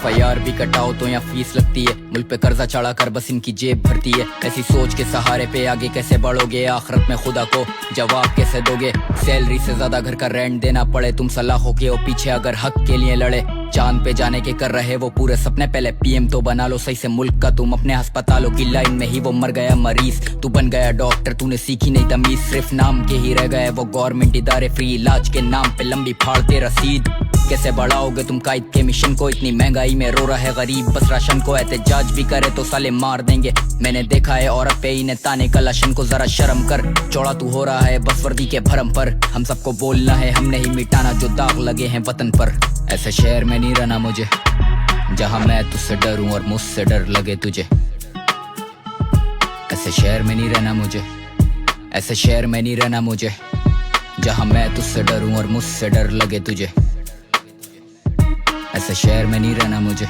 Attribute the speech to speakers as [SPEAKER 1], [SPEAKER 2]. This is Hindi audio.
[SPEAKER 1] FIR भी कटाओ तो यहाँ फीस लगती है, मुल्क पे कर्जा चढ़ा कर बस इनकी जेब भरती है। ऐसी सोच के सहारे पे आगे कैसे बढ़ोगे, आखिरत में खुदा को जवाब कैसे दोगे। सैलरी से ज्यादा घर का रेंट देना पड़े, तुम सलाखों के हो पीछे अगर हक के लिए लड़े। चांद पे जाने के कर रहे वो पूरे सपने, पहले PM तो बना लो सही से मुल्क का तुम। अपने अस्पतालों की लाइन में ही वो मर गया मरीज, तू बन गया डॉक्टर, तूने सीखी नहीं तमीज। सिर्फ नाम के ही रह गए वो गवर्नमेंट इदारे, फ्री इलाज के नाम पे लंबी फाड़ते रसीद। कैसे बढ़ाओगे तुम कायद के मिशन को, इतनी महंगाई में रो रहा है गरीब बस राशन को। एहतजाज भी करे तो साले मार देंगे, मैंने देखा है औरत पे इन्हें ताने का लशन को। जरा शर्म कर, चौड़ा तू हो रहा है बस वर्दी के भरम पर। हम सबको बोलना है हमने ही मिटाना जो दाग लगे हैं वतन पर। ऐसे शहर में नहीं रहना मुझे जहाँ मैं तुझसे डरूं और मुझसे डर लगे तुझे। ऐसे शहर में नहीं रहना मुझे, ऐसे शहर में नहीं रहना मुझे जहाँ मैं तुझसे डरूं और मुझसे डर लगे तुझे। ऐसे शहर में नहीं रहना मुझे।